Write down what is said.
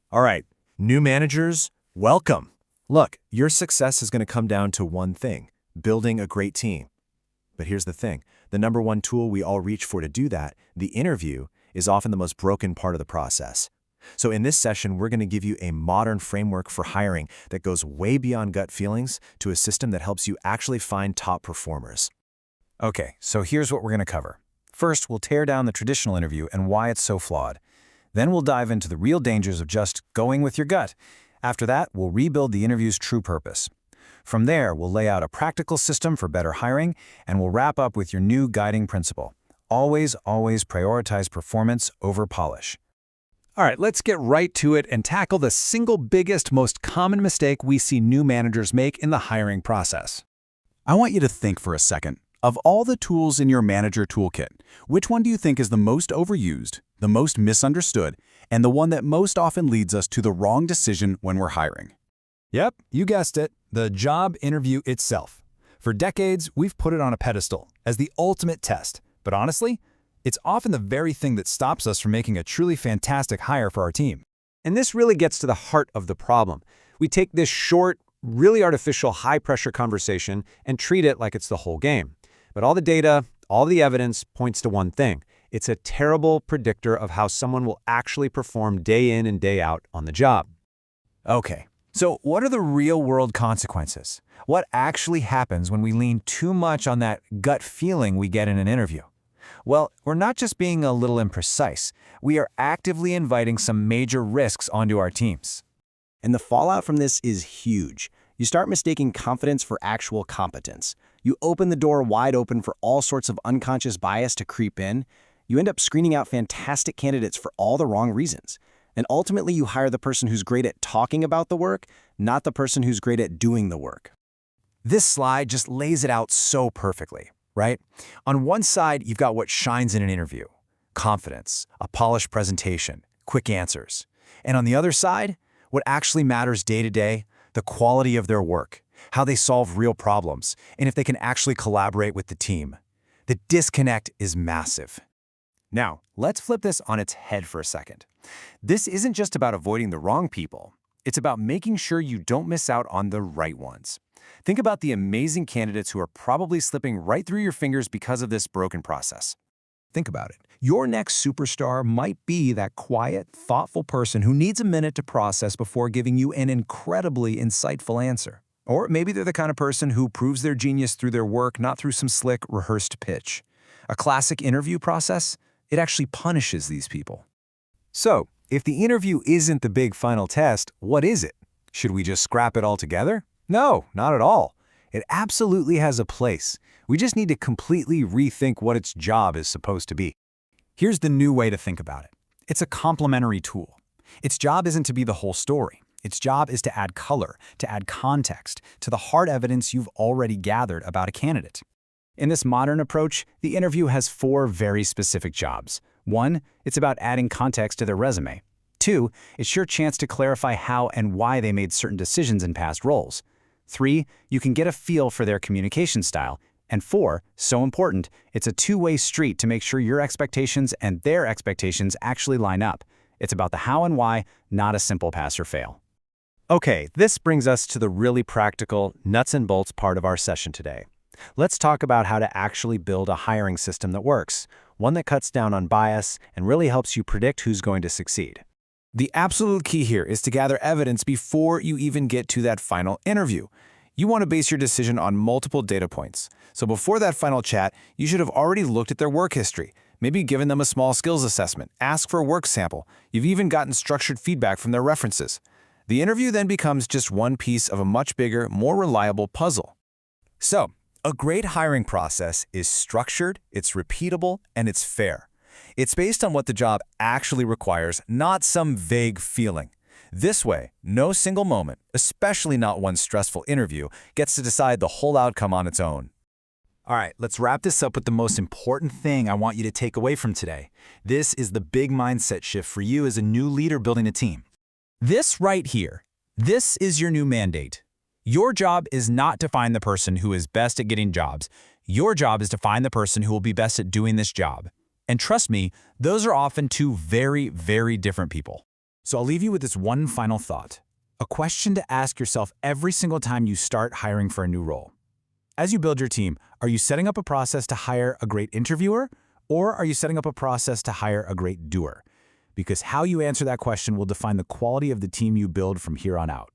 All right, new managers, welcome. Look, your success is going to come down to one thing, building a great team. But here's the thing, the number one tool we all reach for to do that, the interview, is often the most broken part of the process. So in this session, we're going to give you a modern framework for hiring that goes way beyond gut feelings to a system that helps you actually find top performers. Okay, so here's what we're going to cover. First, we'll tear down the traditional interview and why it's so flawed. Then we'll dive into the real dangers of just going with your gut. After that, we'll rebuild the interview's true purpose. From there, we'll lay out a practical system for better hiring, and we'll wrap up with your new guiding principle. Always prioritize performance over polish. All right, let's get right to it and tackle the single biggest, most common mistake we see new managers make in the hiring process. I want you to think for a second. Of all the tools in your manager toolkit, which one do you think is the most overused, the most misunderstood, and the one that most often leads us to the wrong decision when we're hiring? Yep, you guessed it, the job interview itself. For decades, we've put it on a pedestal as the ultimate test, but honestly, it's often the very thing that stops us from making a truly fantastic hire for our team. And this really gets to the heart of the problem. We take this short, really artificial, high-pressure conversation and treat it like it's the whole game. But all the data, all the evidence points to one thing. It's a terrible predictor of how someone will actually perform day in and day out on the job. Okay, so what are the real-world consequences? What actually happens when we lean too much on that gut feeling we get in an interview? Well, we're not just being a little imprecise. We are actively inviting some major risks onto our teams. And the fallout from this is huge. You start mistaking confidence for actual competence. You open the door wide open for all sorts of unconscious bias to creep in. You end up screening out fantastic candidates for all the wrong reasons. And ultimately, you hire the person who's great at talking about the work, not the person who's great at doing the work. This slide just lays it out so perfectly, right? On one side, you've got what shines in an interview: confidence, a polished presentation, quick answers. And on the other side, what actually matters day to day: the quality of their work, how they solve real problems, and if they can actually collaborate with the team. The disconnect is massive. Now, let's flip this on its head for a second. This isn't just about avoiding the wrong people. It's about making sure you don't miss out on the right ones. Think about the amazing candidates who are probably slipping right through your fingers because of this broken process. Think about it. Your next superstar might be that quiet, thoughtful person who needs a minute to process before giving you an incredibly insightful answer. Or maybe they're the kind of person who proves their genius through their work, not through some slick, rehearsed pitch. A classic interview process, it actually punishes these people. So, if the interview isn't the big final test, what is it? Should we just scrap it altogether? No, not at all. It absolutely has a place. We just need to completely rethink what its job is supposed to be. Here's the new way to think about it. It's a complementary tool. Its job isn't to be the whole story. Its job is to add color, to add context to the hard evidence you've already gathered about a candidate. In this modern approach, the interview has 4 very specific jobs. 1, it's about adding context to their resume. 2, it's your chance to clarify how and why they made certain decisions in past roles. 3, you can get a feel for their communication style. And 4, so important, it's a two-way street to make sure your expectations and their expectations actually line up. It's about the how and why, not a simple pass or fail. Okay, this brings us to the really practical, nuts and bolts part of our session today. Let's talk about how to actually build a hiring system that works, one that cuts down on bias and really helps you predict who's going to succeed. The absolute key here is to gather evidence before you even get to that final interview. You want to base your decision on multiple data points. So before that final chat, you should have already looked at their work history, maybe given them a small skills assessment, asked for a work sample. You've even gotten structured feedback from their references. The interview then becomes just one piece of a much bigger, more reliable puzzle. So, a great hiring process is structured, it's repeatable, and it's fair. It's based on what the job actually requires, not some vague feeling. This way, no single moment, especially not one stressful interview, gets to decide the whole outcome on its own. All right, let's wrap this up with the most important thing I want you to take away from today. This is the big mindset shift for you as a new leader building a team. This right here, this is your new mandate. Your job is not to find the person who is best at getting jobs. Your job is to find the person who will be best at doing this job. And trust me, those are often two very, very different people. So I'll leave you with this one final thought. A question to ask yourself every single time you start hiring for a new role. As you build your team, are you setting up a process to hire a great interviewer, or are you setting up a process to hire a great doer? Because how you answer that question will define the quality of the team you build from here on out.